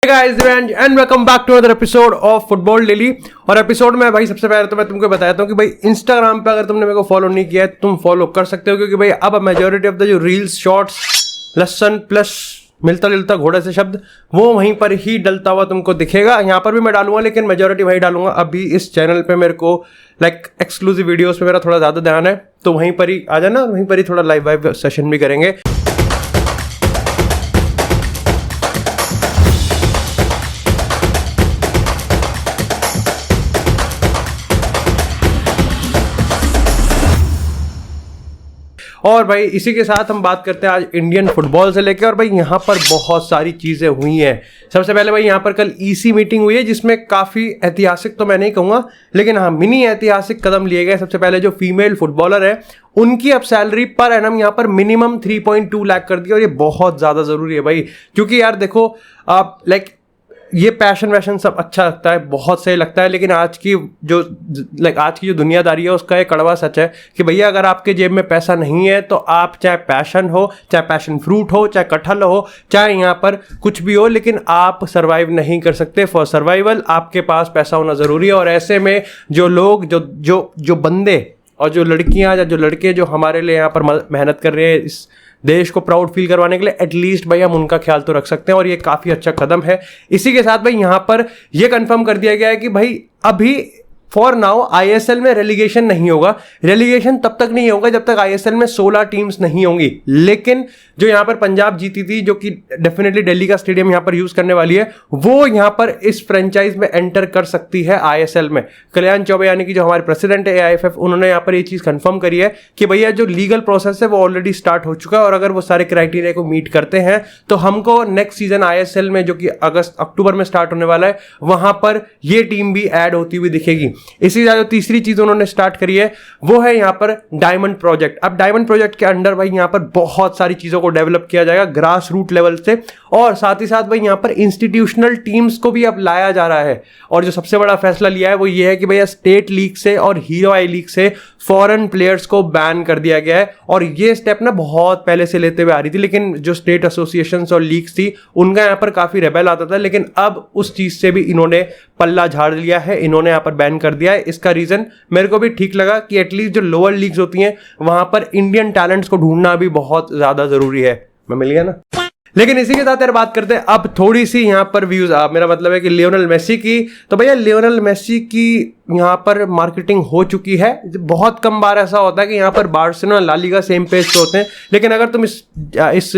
Guys and welcome back to other episode of football daily. और episode में भाई सबसे पहले तो मैं तुमको बताता हूँ कि भाई इंस्टाग्राम पे अगर तुमने मेरे को फॉलो नहीं किया है तुम फॉलो कर सकते हो, क्योंकि भाई अब मेजॉरिटी ऑफ द जो रील्स शॉर्ट्स लसन प्लस मिलता जुलता घोड़े से शब्द वो वहीं पर ही डलता हुआ तुमको दिखेगा। यहाँ पर भी मैं डालूंगा लेकिन मेजॉरिटी वही डालूंगा। अभी इस चैनल पे मेरे को एक्सक्लूसिव वीडियोस पे मेरा थोड़ा ज़्यादा ध्यान है, तो वहीं पर ही आ जाना, वहीं पर ही थोड़ा लाइव सेशन भी करेंगे। और भाई इसी के साथ हम बात करते हैं आज इंडियन फुटबॉल से लेके। और भाई यहाँ पर बहुत सारी चीज़ें हुई हैं। सबसे पहले भाई यहाँ पर कल ईसी मीटिंग हुई है जिसमें काफ़ी ऐतिहासिक तो मैं नहीं कहूँगा लेकिन हाँ मिनी ऐतिहासिक कदम लिए गए। सबसे पहले जो फीमेल फुटबॉलर है उनकी अब सैलरी पर एनम यहाँ पर मिनिमम 3.2 लाख कर दी। और ये बहुत ज़्यादा ज़रूरी है भाई, क्योंकि यार देखो आप ये पैशन वैशन सब अच्छा लगता है, बहुत सही लगता है, लेकिन आज की जो दुनियादारी है उसका एक कड़वा सच है कि भैया अगर आपके जेब में पैसा नहीं है तो आप चाहे पैशन हो, चाहे पैशन फ्रूट हो, चाहे कटहल हो, चाहे यहाँ पर कुछ भी हो, लेकिन आप सर्वाइव नहीं कर सकते। फॉर सर्वाइवल आपके पास पैसा होना ज़रूरी है। और ऐसे में जो लोग जो बंदे और जो लड़कियाँ या जो लड़के जो हमारे लिए यहाँ पर मेहनत कर रहे हैं इस देश को प्राउड फील करवाने के लिए, एटलीस्ट भाई हम उनका ख्याल तो रख सकते हैं। और ये काफ़ी अच्छा कदम है। इसी के साथ भाई यहाँ पर ये कंफर्म कर दिया गया है कि भाई अभी फॉर नाउ आईएसएल में रेलीगेशन नहीं होगा। रेलीगेशन तब तक नहीं होगा जब तक आईएसएल में 16 टीम्स नहीं होंगी। लेकिन जो यहाँ पर पंजाब जीती थी, जो कि डेफिनेटली दिल्ली का स्टेडियम यहाँ पर यूज करने वाली है, वो यहाँ पर इस फ्रेंचाइज में एंटर कर सकती है आईएसएल में। कल्याण चौबे यानी कि जो हमारे प्रेसिडेंट है एआईएफएफ, उन्होंने यहाँ पर ये चीज़ कंफर्म करी है कि भैया जो लीगल प्रोसेस है वो ऑलरेडी स्टार्ट हो चुका है। और अगर वो सारे क्राइटेरिया को मीट करते हैं तो हमको नेक्स्ट सीजन आईएसएल में, जो कि अक्टूबर में स्टार्ट होने वाला है, वहां पर ये टीम भी ऐड होती हुई दिखेगी। इसी जो तीसरी चीज उन्होंने स्टार्ट करी है वो है यहाँ पर डायमंड प्रोजेक्ट। अब डायमंड प्रोजेक्ट के अंडर भाई यहाँ पर बहुत सारी चीजों को डेवलप किया जाएगा ग्रास रूट लेवल से, और साथ ही साथ भाई यहाँ पर इंस्टीट्यूशनल टीम्स को भी अब लाया जा रहा है। और जो सबसे बड़ा फैसला लिया है वो ये है कि भैया स्टेट लीग से और हीरो आई लीग से फॉरेन प्लेयर्स को बैन कर दिया गया है। और ये स्टेप ना बहुत पहले से लेते हुए आ रही थी, लेकिन जो स्टेट एसोसिएशन और लीग्स थी उनका यहाँ पर काफी रेबेल आता था, लेकिन अब उस चीज से भी इन्होंने पल्ला झाड़ लिया है, इन्होंने यहाँ पर बैन कर दिया है। इसका रीजन मेरे को भी ठीक लगा कि एटलीस्ट जो लोअर लीग्स होती हैं वहां पर इंडियन टैलेंट्स को ढूंढना भी बहुत ज्यादा जरूरी है। मैं मिल गया ना। लेकिन इसी के साथ यार बात करते हैं अब थोड़ी सी यहाँ पर व्यूज। मेरा मतलब है कि लियोनेल मेसी की, तो भैया लियोनेल मेसी की यहाँ पर मार्केटिंग हो चुकी है। बहुत कम बार ऐसा होता है कि यहाँ पर Barcelona La Liga same page पे होते हैं, लेकिन अगर तुम इस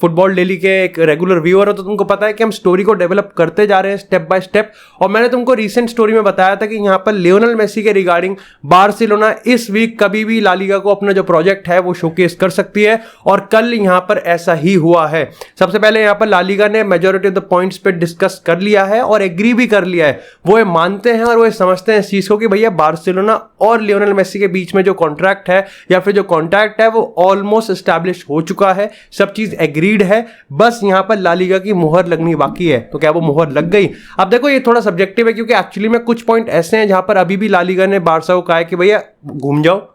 फुटबॉल डेली के एक रेगुलर व्यूअर हो तो तुमको पता है कि हम स्टोरी को डेवलप करते जा रहे हैं स्टेप बाय स्टेप। और मैंने तुमको रिसेंट स्टोरी में बताया था कि यहाँ पर लियोनेल मेसी के रिगार्डिंग बार्सिलोना इस वीक कभी भी ला लीगा को अपना जो प्रोजेक्ट है वो शोकेस कर सकती है, और कल यहाँ पर ऐसा ही हुआ है। सबसे पहले यहाँ पर ला लीगा ने मेजॉरिटी ऑफ द पॉइंट्स पे डिस्कस कर लिया है और एग्री भी कर लिया है। वो ये मानते हैं और वो समझते हैं इस चीज को कि भैया बार्सिलोना और लियोनेल मेसी के बीच में जो कॉन्ट्रैक्ट है या फिर जो कॉन्ट्रैक्ट है वो ऑलमोस्ट एस्टैब्लिश हो चुका है, सब चीज एग्रीड है, बस यहाँ पर ला लीगा की मुहर लगनी बाकी है। तो क्या वो मुहर लग गई? अब देखो ये थोड़ा सब्जेक्टिव है, क्योंकि एक्चुअली में कुछ पॉइंट ऐसे हैं जहां पर अभी भी ला लीगा ने बारसा को कहा है कि भैया घूम जाओ,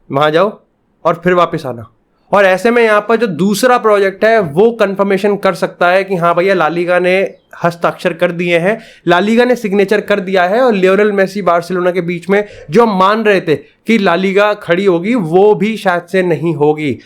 वहां जाओ और फिर वापस आना। और ऐसे में यहाँ पर जो दूसरा प्रोजेक्ट है वो कंफर्मेशन कर सकता है कि हाँ भैया ला लीगा ने हस्ताक्षर कर दिए हैं, ला लीगा ने सिग्नेचर कर दिया है, और लियोनेल मेसी बार्सिलोना के बीच में जो हम मान रहे थे कि ला लीगा खड़ी होगी वो भी शायद से नहीं होगी।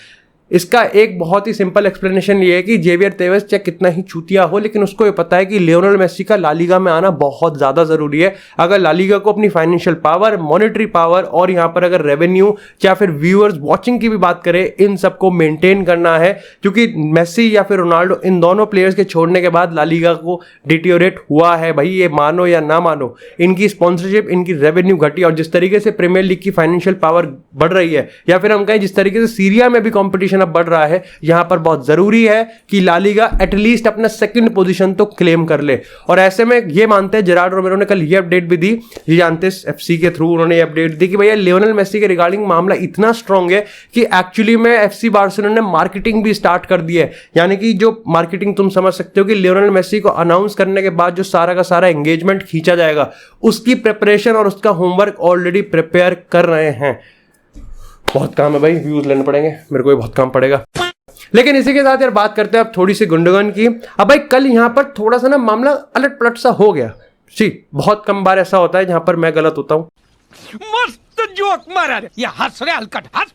इसका एक बहुत ही सिंपल एक्सप्लेनेशन ये है कि जेवियर तेवेस चाहे कितना ही चूतिया हो, लेकिन उसको ये पता है कि लियोनेल मेसी का ला लीगा में आना बहुत ज़्यादा ज़रूरी है। अगर ला लीगा को अपनी फाइनेंशियल पावर, मॉनेटरी पावर और यहाँ पर अगर रेवेन्यू या फिर व्यूअर्स वॉचिंग की भी बात करें, इन सबको मेंटेन करना है, क्योंकि मेसी या फिर रोनाल्डो इन दोनों प्लेयर्स के छोड़ने के बाद ला लीगा को डिटीरियोरेट हुआ है भाई, ये मानो या ना मानो। इनकी स्पॉन्सरशिप, इनकी रेवेन्यू घटी, और जिस तरीके से प्रीमियर लीग की फाइनेंशियल पावर बढ़ रही है, या फिर हम कहें जिस तरीके से सीरिया में भी कॉम्पिटिशन बढ़ रहा है, यहां पर बहुत जरूरी है कि ला लीगा एटलीस्ट अपना सेकंड पोजीशन तो क्लेम कर ले। और ऐसे में ये मानते हैं, जेरार्ड रोमेरो ने कल ये अपडेट भी दी, ये जानते एफसी के थ्रू उन्होंने ये अपडेट दी कि भैया लियोनेल मेसी के रिगार्डिंग मामला इतना स्ट्रांग है कि एक्चुअली में एफसी बार्सिलोना ने मार्केटिंग भी स्टार्ट कर दी है। यानी कि जो मार्केटिंग तुम समझ सकते हो कि लियोनेल मेसी को अनाउंस करने के बाद जो सारा का सारा एंगेजमेंट खींचा जाएगा, उसकी प्रिपरेशन और उसका होमवर्क ऑलरेडी प्रिपेयर कर रहे हैं। बहुत काम है भाई, व्यूज लेने पड़ेंगे, मेरे को भी बहुत काम पड़ेगा। लेकिन इसी के साथ यार बात करते हैं अब थोड़ी सी गुंडगन की। अब भाई कल यहाँ पर थोड़ा सा ना मामला अलट पलट सा हो गया। जी बहुत कम बार ऐसा होता है जहां पर मैं गलत होता हूं। मस्त जोक मारा रे, ये हंस रे हलकट हंस।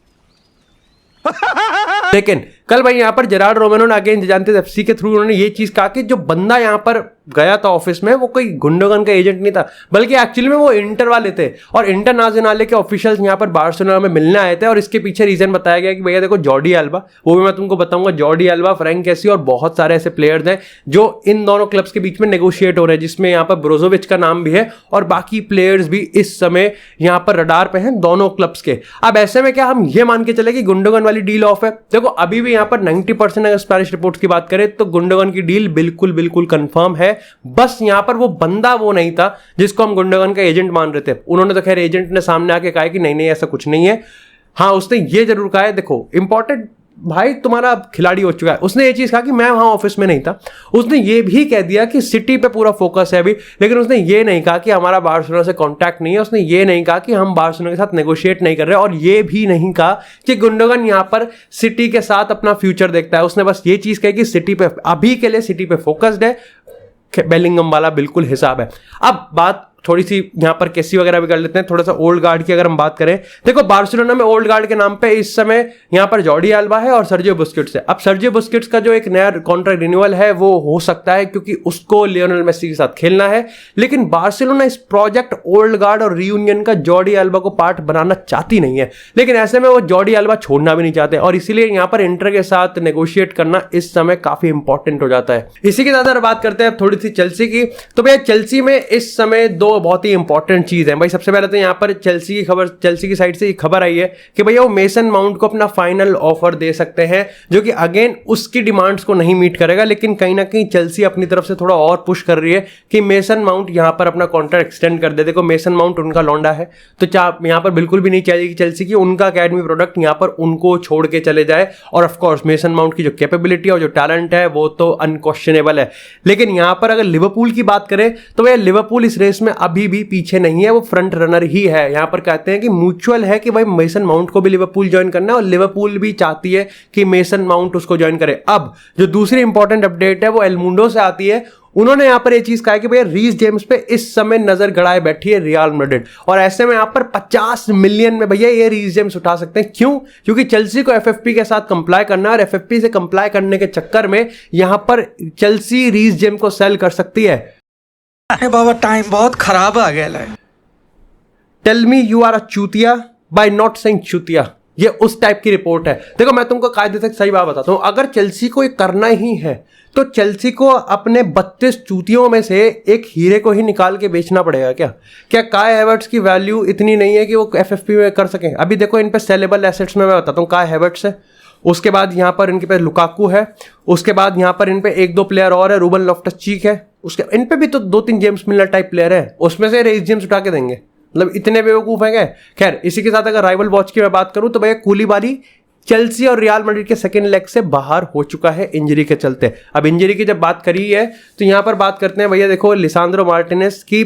लेकिन कल भाई यहाँ पर जेरार्ड रोमेनो ने अगेन जानते एफसी के थ्रू उन्होंने ये चीज कहा कि जो बंदा यहाँ पर गया था ऑफिस में वो कोई गुंडोगन का एजेंट नहीं था, बल्कि एक्चुअली में वो इंटर वाले थे और इंटरनेशनल के ऑफिशियल्स यहाँ पर बार्सिलोना में मिलने आए थे। और इसके पीछे रीजन बताया गया कि भैया देखो जॉर्डी अल्बा, वो भी मैं तुमको बताऊंगा, जॉर्डी अल्बा, फ्रैंक कैसी और बहुत सारे ऐसे प्लेयर्स हैं जो इन दोनों क्लब्स के बीच में नेगोशिएट हो रहे हैं, जिसमें यहाँ पर ब्रोजोविच का नाम भी है और बाकी प्लेयर्स भी इस समय यहाँ पर रडार पे हैं दोनों क्लब्स के। अब ऐसे में क्या हम ये मान के चले कि गुंडोगन वाली डील ऑफ है? देखो अभी भी यहाँ पर 90% अगर स्पेनिश रिपोर्ट्स की बात करें तो गुंडोगन की डील बिल्कुल बिल्कुल कंफर्म है। बस यहां पर वो बंदा वो नहीं था जिसको हम गुंडोगन का एजेंट मान रहे थे। उन्होंने तो खैर एजेंट ने सामने आके कहा कि नहीं नहीं ऐसा कुछ नहीं है। हाँ उसने ये जरूर कहा है, देखो इंपॉर्टेंट भाई तुम्हारा खिलाड़ी हो चुका है, उसने ये चीज कहा कि मैं वहां ऑफिस में नहीं था। उसने ये भी कह दिया कि सिटी पे पूरा फोकस है अभी, लेकिन उसने ये नहीं कहा कि हमारा बार्सिलोना से कांटेक्ट नहीं है। उसने ये नहीं कहा कि हम बार्सिलोना के साथ नेगोशिएट नहीं कर रहे, और ये भी नहीं कहा कि गुंडोगन यहां पर सिटी के साथ अपना फ्यूचर देखता है। उसने बस ये चीज कही कि सिटी पे अभी के लिए सिटी पे फोकस्ड है, बेलिंगम वाला बिल्कुल हिसाब है। अब बात थोड़ी सी यहाँ पर कैसी वगैरह भी कर लेते हैं, थोड़ा सा ओल्ड गार्ड की अगर हम बात करें। देखो बार्सिलोना में ओल्ड गार्ड के नाम पे इस समय यहाँ पर जॉर्डी अल्बा है और सर्जियो बुस्केट्स है। अब सर्जियो बुस्केट्स का जो एक नया कॉन्ट्रैक्ट रिन्यूअल है वो हो सकता है क्योंकि उसको लियोनेल मेसी के साथ खेलना है, लेकिन बार्सिलोना इस प्रोजेक्ट ओल्ड गार्ड और रियूनियन का जॉर्डी अल्बा को पार्ट बनाना चाहती नहीं है। लेकिन ऐसे में वो जॉर्डी अल्बा छोड़ना भी नहीं चाहते और इसीलिए यहाँ पर इंटर के साथ नेगोशिएट करना इस समय काफी इंपॉर्टेंट हो जाता है। इसी के साथ बात करते हैं थोड़ी सी चेल्सी की। तो भैया चेल्सी में इस समय दो बहुत ही इंपॉर्टेंट चीज है भाई। सबसे पहले तो यहाँ पर चेल्सी की खबर, चेल्सी की साइड से खबर आई है कि भैया वो मेसन माउंट को अपना फाइनल ऑफर दे सकते हैं, जो कि अगेन उसकी डिमांड्स को नहीं मीट करेगा, लेकिन कहीं ना कहीं चेल्सी अपनी तरफ से थोड़ा और पुश कर रही है कि मेसन माउंट यहाँ पर अपना कॉन्ट्रैक्ट एक्सटेंड कर दे। देखो मेसन माउंट उनका लौंडा है, तो यहाँ पर बिल्कुल भी नहीं चाहिए कि चेल्सी की उनका अकेडमी प्रोडक्ट यहाँ पर उनको छोड़ के चले जाए। और ऑफकोर्स मेसन माउंट की जो कैपेबिलिटी और जो टैलेंट है वो तो अनक्वेश्चनेबल है। लेकिन यहाँ पर अगर लिवरपूल की बात करें तो भैया लिवरपूल इस रेस में अभी भी पीछे नहीं है, वो फ्रंट रनर ही है। यहां पर कहते हैं कि म्यूचुअल है कि भाई मेसन माउंट को भी लिवरपूल ज्वाइन करना है और लिवरपूल भी चाहती है कि मेसन माउंट उसको ज्वाइन करे। अब जो दूसरी इंपॉर्टेंट अपडेट है वो एल मुंडो से आती है। उन्होंने यहां पर यह चीज कहा कि भैया रीस जेम्स पे इस समय नजर गड़ाए बैठी है रियल मैड्रिड, और ऐसे में यहां पर 50 मिलियन में भैया ये रीस जेम्स उठा सकते हैं। क्यों? क्योंकि चेल्सी को एफएफपी के साथ कंप्लाई करना है और एफएफपी से कंप्लाई करने के चक्कर में यहां पर चेल्सी रीस जेम को सेल कर सकती है। अरे बाबा टाइम बहुत खराब आ गया है। Tell me you are a चूतिया बाय नॉट सेइंग चूतिया, ये उस टाइप की रिपोर्ट है। देखो मैं तुमको कायदे से सही बात बताता हूं, अगर चेल्सी को ये करना ही है तो चेल्सी को अपने 32 चूतियों में से एक हीरे को ही निकाल के बेचना पड़ेगा। क्या काय हैवर्ट्स की वैल्यू इतनी नहीं है कि वो एफएफपी में कर सकें? अभी देखो इन पे सेलेबल एसेट्स में मैं बताता हूँ, काय हैवर्ट्स है, उसके बाद यहाँ पर इनके पे लुकाकू है, उसके बाद यहाँ पर इन पे एक दो प्लेयर और है, रूबन लॉफ्टस चीक है, उसके इन पे भी तो 2-3 जेम्स मिलर टाइप प्लेयर है, उसमें से रीस जेम्स उठा के देंगे। मतलब इतने बेवकूफ हैं क्या? खैर इसी के साथ अगर राइवल वॉच की मैं बात करूं तो भैया कूलीबाली चेल्सी और रियल मैड्रिड के सेकंड लेग से बाहर हो चुका है इंजरी के चलते। अब इंजरी की जब बात करी है तो यहां पर बात करते हैं भैया, देखो लिसांद्रो मार्टिनेज की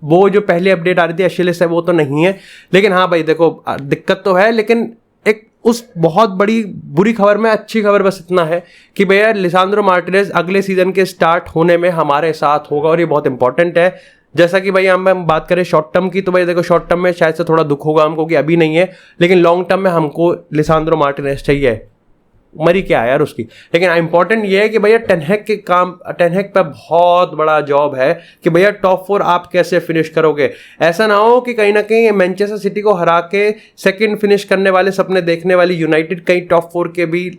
वो जो पहले अपडेट आ रही थी एशिलिस है वो तो नहीं है, लेकिन हाँ भाई देखो दिक्कत तो है, लेकिन एक उस बहुत बड़ी बुरी खबर में अच्छी खबर बस इतना है कि भैया लिसांद्रो मार्टिनेज अगले सीजन के स्टार्ट होने में हमारे साथ होगा और ये बहुत इंपॉर्टेंट है। जैसा कि भाई हम बात करें शॉर्ट टर्म की तो भाई देखो शॉर्ट टर्म में शायद से थोड़ा दुख होगा हमको कि अभी नहीं है, लेकिन लॉन्ग टर्म में हमको लिसांद्रो मार्टिनेज चाहिए। मरी क्या है यार उसकी। लेकिन इंपॉर्टेंट ये है कि भैया टेन हैग के काम, टेन हैग पे बहुत बड़ा जॉब है कि भैया टॉप 4 आप कैसे फिनिश करोगे। ऐसा ना हो कि कहीं ना कहीं मैनचेस्टर सिटी को हरा के सेकंड फिनिश करने वाले सपने देखने वाली यूनाइटेड कहीं टॉप 4 के भी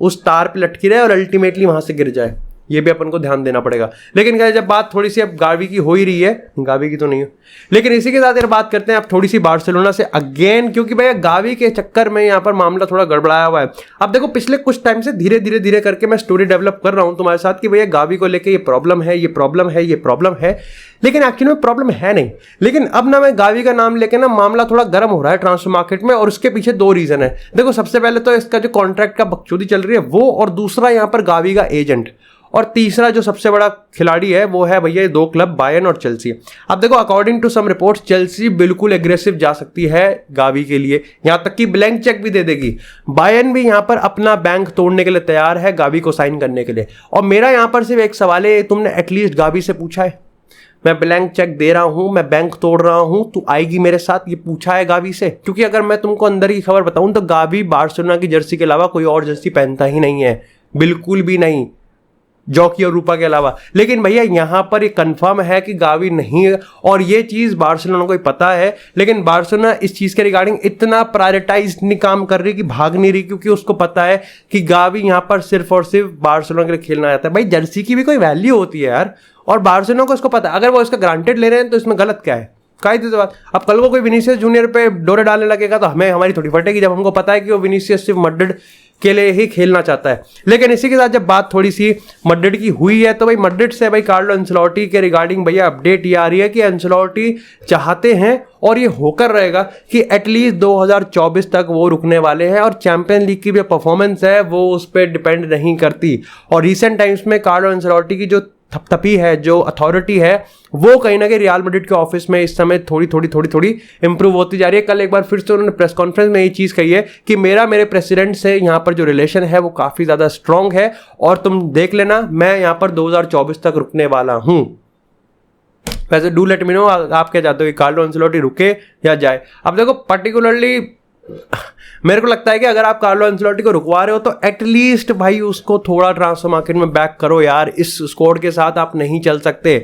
उस तार पे लटकी रहे और अल्टीमेटली वहां से गिर जाए, ये भी अपन को ध्यान देना पड़ेगा। लेकिन क्या जब बात थोड़ी सी अब गावी की हो ही रही है, गावी की तो नहीं है, लेकिन इसी के साथ यार बात करते हैं अब थोड़ी सी बार्सिलोना से अगेन, क्योंकि भैया गावी के चक्कर में यहाँ पर मामला थोड़ा गड़बड़ाया हुआ है। अब देखो पिछले कुछ टाइम से धीरे धीरे धीरे करके मैं स्टोरी डेवलप कर रहा हूँ तुम्हारे साथ कि भैया गावी को लेकर ये प्रॉब्लम है, ये प्रॉब्लम है, ये प्रॉब्लम है, लेकिन एक्चुअली में प्रॉब्लम है नहीं। लेकिन अब ना मैं गावी का नाम लेके ना मामला थोड़ा गर्म हो रहा है ट्रांसफर मार्केट में, और उसके पीछे 2 रीजन है। देखो सबसे पहले तो इसका जो कॉन्ट्रैक्ट का बकचोदी चल रही है वो, और दूसरा यहाँ पर गावी का एजेंट। और तीसरा जो सबसे बड़ा खिलाड़ी है वो है भैया 2 क्लब बायर्न और चेल्सी। अब देखो according to some reports Chelsea बिल्कुल एग्रेसिव जा सकती है गावी के लिए, यहां तक कि ब्लैंक चेक भी दे देगी। बायर्न भी यहां पर अपना बैंक तोड़ने के लिए तैयार है गावी को साइन करने के लिए। और मेरा यहां पर सिर्फ एक सवाल है, तुमने एटलीस्ट गावी से पूछा है मैं ब्लैंक चेक दे रहा हूं, मैं बैंक तोड़ रहा हूं, तू आएगी मेरे साथ, ये पूछा है गावी से? क्योंकि अगर मैं तुमको अंदर की खबर बताऊं तो गावी बार्सिलोना की जर्सी के अलावा कोई और जर्सी पहनता ही नहीं है, बिल्कुल भी नहीं, जॉकी और रूपा के अलावा। लेकिन भैया यहां पर ये कंफर्म है कि गावी नहीं है और ये चीज बार्सिलोना को ही पता है, लेकिन बार्सिलोना इस चीज के रिगार्डिंग इतना प्रायोरिटाइज नहीं काम कर रही कि भाग नहीं रही, क्योंकि उसको पता है कि गावी यहां पर सिर्फ और सिर्फ बार्सिलोना के लिए खेलना आता है। भाई जर्सी की भी कोई वैल्यू होती है यार, और बार्सिलोना को इसको पता है। अगर वो इसका ग्रांटेड ले रहे हैं तो इसमें गलत क्या है? कायदे से बात। अब कल को कोई विनीसियस जूनियर पे डोरे डालने लगेगा तो हमारी थोड़ी फटेगी, जब हमको पता है कि वो विनीसियस सिर्फ मैड्रिड के लिए ही खेलना चाहता है। लेकिन इसी के साथ जब बात थोड़ी सी मैड्रिड की हुई है तो भाई मैड्रिड से भाई कार्लो एंसेलोटी के रिगार्डिंग भैया अपडेट ये आ रही है कि एंसेलोटी चाहते हैं और ये होकर रहेगा कि एटलीस्ट 2024 तक वो रुकने वाले हैं, और चैंपियन लीग की जो परफॉर्मेंस है वो उस पर डिपेंड नहीं करती। और रिसेंट टाइम्स में कार्लो एंसेलोटी की जो थपथपी है, जो अथॉरिटी है, वो कहीं ना कहीं रियल मैड्रिड के ऑफिस में इस समय थोड़ी इंप्रूव होती जा रही है। कल एक बार फिर से उन्होंने प्रेस कॉन्फ्रेंस में ये चीज़ कही है कि मेरे प्रेसिडेंट से यहाँ पर जो रिलेशन है वो काफ़ी ज़्यादा स्ट्रांग है, और तुम देख लेना मैं यहाँ पर 2024 तक रुकने वाला हूँ। वैसे डू लेट मी नो आप क्या चाहते हो कि कार्लो एंसेलोटी रुके या जाए। अब देखो पर्टिकुलरली मेरे को लगता है कि अगर आप कार्लो एंसेलोटी को रुकवा रहे हो तो एटलीस्ट भाई उसको थोड़ा ट्रांसफर मार्केट में बैक करो यार, इस स्क्वाड के साथ आप नहीं चल सकते।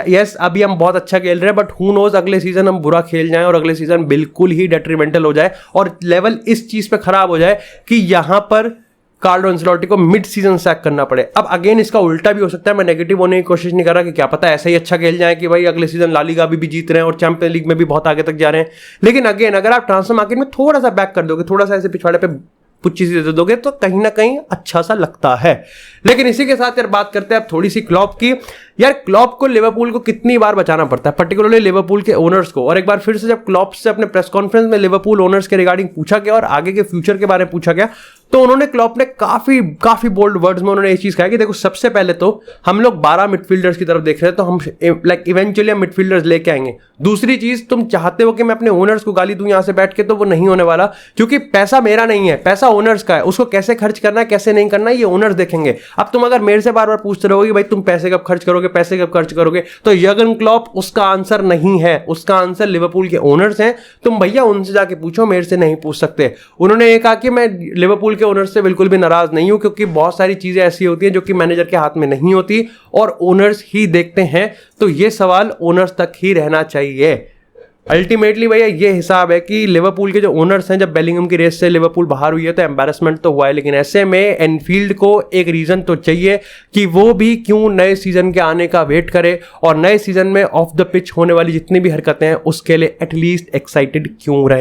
यस अभी हम बहुत अच्छा खेल रहे हैं, बट हु नोज अगले सीजन हम बुरा खेल जाएं और अगले सीजन बिल्कुल ही डेट्रीमेंटल हो जाए और लेवल इस चीज पे खराब हो जाए कि यहां पर कार्लो एंसेलोटी को मिड सीजन सैक करना पड़े। अब अगेन इसका उल्टा भी हो सकता है, मैं नेगेटिव होने की कोशिश नहीं कर रहा कि क्या पता ऐसा ही अच्छा खेल जाए कि भाई अगले सीजन ला लीगा भी जीत रहे हैं और चैंपियन लीग में भी बहुत आगे तक जा रहे हैं। लेकिन अगेन अगर आप ट्रांसफर मार्केट में थोड़ा सा बैक कर दोगे, थोड़ा सा ऐसे पिछवाड़े पे पुच्ची सी दे दोगे तो कहीं ना कहीं अच्छा सा लगता है। लेकिन इसी के साथ यार बात करते हैं अब थोड़ी सी क्लॉप की। यार क्लॉप को लिवरपूल को कितनी बार बचाना पड़ता है, पर्टिकुलरली लिवरपूल के ओनर्स को। और एक बार फिर से जब क्लॉप से अपने प्रेस कॉन्फ्रेंस में लिवरपूल ओनर्स के रिगार्डिंग पूछा गया और आगे के फ्यूचर के बारे में पूछा गया तो उन्होंने क्लॉप ने काफी बोल्ड वर्ड्स में उन्होंने ये चीज कहा कि देखो सबसे पहले तो हम लोग 12 मिडफील्डर्स की तरफ देख रहे हैं, तो हम लाइक इवेंचुअली हम मिडफील्डर्स लेके आएंगे। दूसरी चीज, तुम चाहते हो कि मैं अपने ओनर्स को गाली दूं यहां से बैठ के, तो वो नहीं होने वाला, क्योंकि पैसा मेरा नहीं है, पैसा ओनर्स का है। उसको कैसे खर्च करना है कैसे नहीं करना है ये ओनर्स देखेंगे। अब तुम अगर मेरे से बार बार पूछते रहोगे कि भाई तुम पैसे कब खर्च करोगे, पैसे कब खर्च करोगे, तो यर्गन क्लॉप उसका आंसर नहीं है, उसका आंसर लिवरपूल के ओनर्स हैं। तुम भैया उनसे जाके पूछो, मेरे से नहीं पूछ सकते। उन्होंने ये कहा कि मैं लिवरपूल के ओनर्स से बिल्कुल भी नाराज नहीं हूं, क्योंकि बहुत सारी चीजें ऐसी होती हैं जो कि मैनेजर के हाथ में नहीं होती और ओनर्स ही देखते हैं, तो ये सवाल ओनर्स तक ही रहना चाहिए। अल्टीमेटली भैया ये हिसाब है कि लिवरपूल के जो ओनर्स हैं, जब बेलिंगम की रेस से लिवरपूल बाहर हुई है तो एम्बैरेसमेंट तो हुआ है, लेकिन ऐसे में एनफील्ड को एक रीजन तो चाहिए कि वो भी क्यों नए सीजन के आने का वेट करे और नए सीजन में ऑफ द पिच होने वाली जितनी भी हरकतें हैं उसके लिए एटलीस्ट एक्साइटेड क्यों रहे।